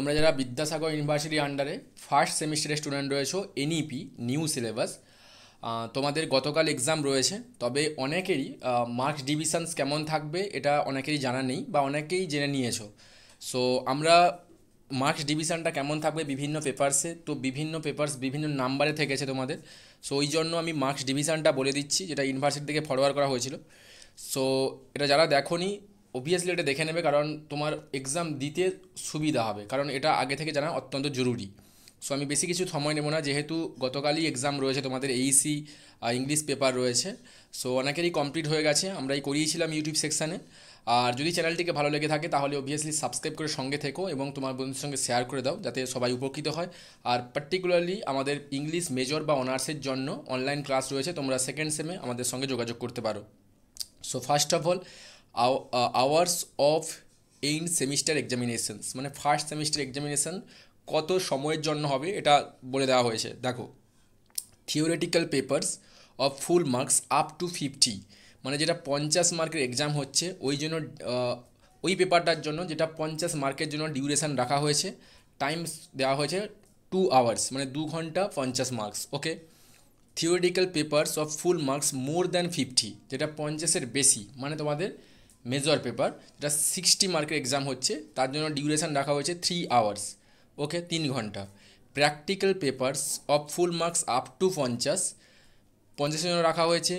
তোমরা যারা বিদ্যাসাগর ইউনিভার্সিটি আন্ডারে ফার্স্ট সেমিস্টারের স্টুডেন্ট রয়েছো, এনইপি নিউ সিলেবাস, তোমাদের গতকাল এক্সাম রয়েছে। তবে অনেকেরই মার্কস ডিভিশনস কেমন থাকবে এটা অনেকেরই জানা নেই বা অনেকেই জেনে নিয়েছো। সো আমরা মার্কস ডিভিশনটা কেমন থাকবে বিভিন্ন পেপারসে, তো বিভিন্ন পেপারস বিভিন্ন নাম্বারে থেকেছে তোমাদের। সো ওই জন্য আমি মার্কস ডিভিশনটা বলে দিচ্ছি, যেটা ইউনিভার্সিটি থেকে ফরওয়ার্ড করা হয়েছিল। সো এটা যারা দেখোনি অবভিয়াসলি এটা দেখে নেবে, কারণ তোমার এক্সাম দিতে সুবিধা হবে, কারণ এটা আগে থেকে জানা অত্যন্ত জরুরি। সো আমি বেশি কিছু সময় নেব না, যেহেতু গতকালই এক্সাম রয়েছে তোমাদের, এইসি ইংলিশ পেপার রয়েছে। সো অনেকেরই কমপ্লিট হয়ে গেছে, আমরাই করিয়েছিলাম ইউটিউব সেকশানে। আর যদি চ্যানেলটিকে ভালো লেগে থাকে তাহলে অবভিয়াসলি সাবস্ক্রাইব করে সঙ্গে থেকো এবং তোমার বন্ধুদের সঙ্গে শেয়ার করে দাও, যাতে সবাই উপকৃত হয়। আর পার্টিকুলারলি আমাদের ইংলিশ মেজর বা অনার্সের জন্য অনলাইন ক্লাস রয়েছে, তোমরা সেকেন্ড সেমে আমাদের সঙ্গে যোগাযোগ করতে পারো। So first of all, hours of এইন সেমিস্টার এক্সামিনেশনস, মানে ফার্স্ট সেমিস্টার এক্সামিনেশন কত সময়ের জন্য হবে এটা বলে দেওয়া হয়েছে। দেখো, theoretical papers of full marks up to 50, মানে যেটা 50 মার্কের এক্সাম হচ্ছে ওই জন্য ওই পেপারটার জন্য যেটা 50 মার্কের জন্য ডিউরেশান রাখা হয়েছে, টাইম দেওয়া হয়েছে 2 আওয়ার্স, মানে 2 ঘন্টা 50 marks. Okay, theoretical papers of full marks more than 50, যেটা 50-এর বেশি, মানে তোমাদের মেজর পেপার যেটা 60 মার্কের এক্সাম হচ্ছে, তার জন্য ডিউরেশান রাখা হয়েছে 3 আওয়ার্স। ওকে, 3 ঘন্টা। Practical papers of full marks up to 50-এর জন্য রাখা হয়েছে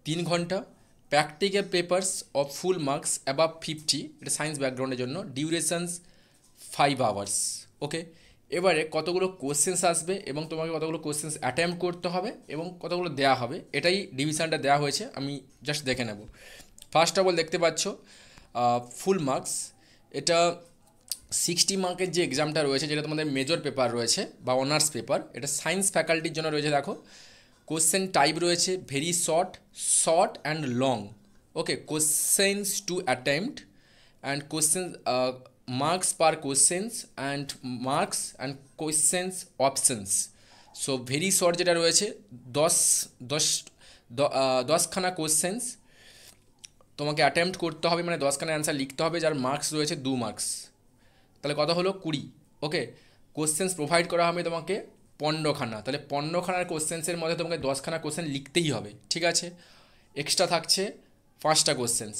3 ঘন্টা। Practical papers of full marks above 50, এটা সায়েন্স ব্যাকগ্রাউন্ডের জন্য, ডিউরেশানস 5 আওয়ার্স। ওকে, এবারে কতগুলো কোশ্চেন্স আসবে এবং তোমাকে কতগুলো কোশ্চেন্স অ্যাটেম্প্ট করতে হবে এবং কতগুলো দেওয়া হবে, এটাই ডিভিশনটা দেওয়া হয়েছে। আমি জাস্ট দেখে নেব। ফার্স্ট অফ অল দেখতে পাচ্ছ ফুল মার্কস, এটা 60 মার্কের যে এক্সামটা রয়েছে, যেটা তোমাদের মেজর পেপার রয়েছে বা অনার্স পেপার, এটা সায়েন্স ফ্যাকাল্টির জন্য রয়েছে। দেখো, কোশ্চেন টাইপ রয়েছে very short, short and long. Okay, questions to attempt and question marks per questions and marks and questions options. So very short যেটা রয়েছে 10খানা কোশ্চেন্স তোমাকে অ্যাটেম্প্ট করতে হবে, মানে 10খানা অ্যান্সার লিখতে হবে, যার মার্কস রয়েছে 2 মার্কস, তাহলে কত হলো 20। ওকে, কোশ্চেন্স প্রোভাইড করা হবে তোমাকে 15খানা, তাহলে 15খানার কোশ্চেন্সের মধ্যে তোমাকে 10খানা কোশ্চেন লিখতেই হবে, ঠিক আছে। এক্সট্রা থাকছে 5টা কোশ্চেন্স।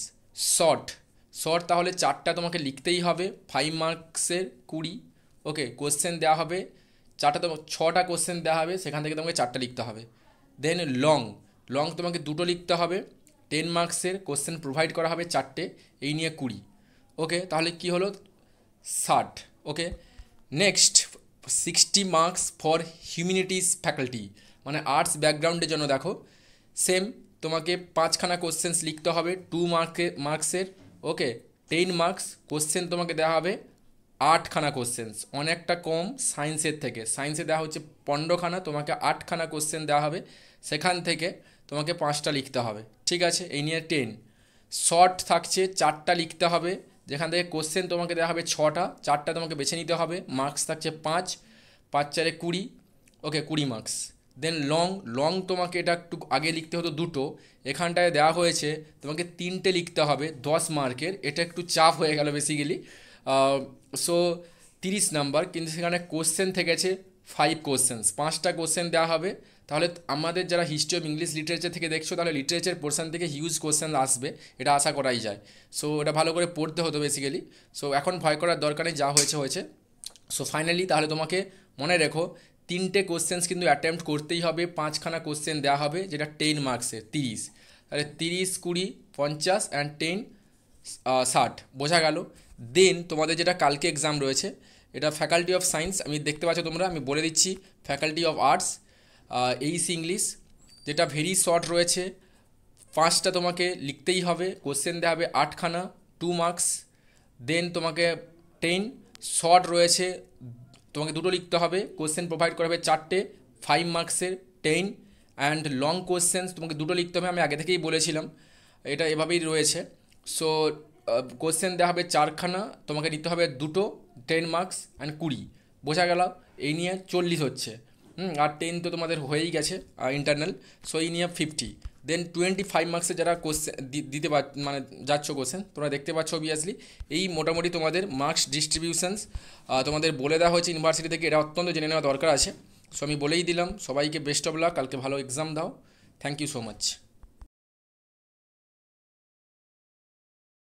শর্ট, শর্ট তাহলে 4টা তোমাকে লিখতেই হবে, 5 মার্কসের 20। ওকে, কোশ্চেন দেওয়া হবে 4টা, তো 6টা কোশ্চেন দেওয়া হবে, সেখান থেকে তোমাকে 4টা লিখতে হবে। দেন লং, লং তোমাকে 2টো লিখতে হবে, 10 মার্কসের কোশ্চেন প্রোভাইড করা হবে 4টে, এই নিয়ে 20। ওকে, তাহলে কি হলো 60। Okay, next 60 marks for humanities faculty, মানে আর্টস ব্যাকগ্রাউন্ডের জন্য। দেখো, সেম তোমাকে 5খানা কোশ্চেন্স লিখতে হবে 2 মার্কসের। ওকে, 10 মার্কস, কোশ্চেন তোমাকে দেওয়া হবে 8খানা কোশ্চেন্স, অনেকটা কম সায়েন্সের থেকে। সায়েন্সে দেওয়া হচ্ছে 15খানা, তোমাকে 8খানা কোশ্চেন দেওয়া হবে, সেখান থেকে তোমাকে 5টা লিখতে হবে, ঠিক আছে। এই নিয়ে 10। শর্ট থাকছে 4টা লিখতে হবে, যেখান থেকে কোশ্চেন তোমাকে দেওয়া হবে 6টা, 4টা তোমাকে বেছে নিতে হবে, মার্কস থাকছে 5, 5 4 20। ওকে, 20 মার্কস। দেন লং, লং তোমাকে এটা একটু আগে লিখতে হতো 2টো, এখানটায় দেওয়া হয়েছে তোমাকে 3টে লিখতে হবে 10 মার্কের, এটা একটু চাপ হয়ে গেল বেসিক্যালি। সো 30 নাম্বার, কিন্তু সেখানে কোশ্চেন থেকেছে 5 কোশ্চেন্স, 5টা কোশ্চেন দেওয়া হবে। তাহলে আমাদের যারা হিস্ট্রি অফ ইংলিশ লিটারেচার থেকে দেখছো, তাহলে লিটারেচার পোর্শন থেকে হিউজ কোশ্চেন আসবে, এটা আশা করাই যায়। সো এটা ভালো করে পড়তে হতো বেসিক্যালি। সো এখন ভয় করার দরকার নেই, যা হয়েছে হয়েছে। সো ফাইনালি তাহলে তোমাকে মনে রেখো 3টে কোশ্চেন্স কিন্তু অ্যাটেম্প্ট করতেই হবে, 5খানা কোশ্চেন দেওয়া হবে, যেটা 10 মার্কসের 30, তাহলে 30 20 50 অ্যান্ড 10 60, বোঝা গেল। দেন তোমাদের যেটা কালকে এক্সাম রয়েছে, এটা ফ্যাকাল্টি অফ সায়েন্স, আমি দেখতে পাচ্ছ তোমরা, আমি বলে দিচ্ছি faculty of arts, Aisi English, যেটা ভেরি শর্ট রয়েছে, 5টা তোমাকে লিখতেই হবে, কোশ্চেন দেওয়া হবে 8খানা, 2 মার্কস। দেন তোমাকে 10 শর্ট রয়েছে, তোমাকে 2টো লিখতে হবে, কোশ্চেন প্রোভাইড করা হবে 4টে, 5 মার্কসের 10। অ্যান্ড লং কোশ্চেন্স তোমাকে 2টো লিখতে হবে, আমি আগে থেকেই বলেছিলাম, এটা এভাবেই রয়েছে। সো কোশ্চেন দেওয়া হবে 4খানা, তোমাকে নিতে হবে 2টো, 10 মার্কস অ্যান্ড 20, বোঝা গেল। এই নিয়ে 40 হচ্ছে। আর 10 তো তোমাদের হয়েই গেছে ইন্টারনাল, সো এই নিয়ে 50। দেন 25 মার্কসের যারা কোশ্চেন দিতে মানে যাচ্ছ কোশ্চেন, তোমরা দেখতে পাচ্ছ অবভিয়াসলি এই মোটামুটি তোমাদের মার্কস ডিস্ট্রিবিউশনস তোমাদের বলে দেওয়া হয়েছে ইউনিভার্সিটি থেকে, এটা অত্যন্ত জেনে নেওয়া দরকার আছে। সো আমি বলেই দিলাম, সবাইকে বেস্ট অফ লাক, কালকে ভালো এক্সাম দাও। Thank you so much.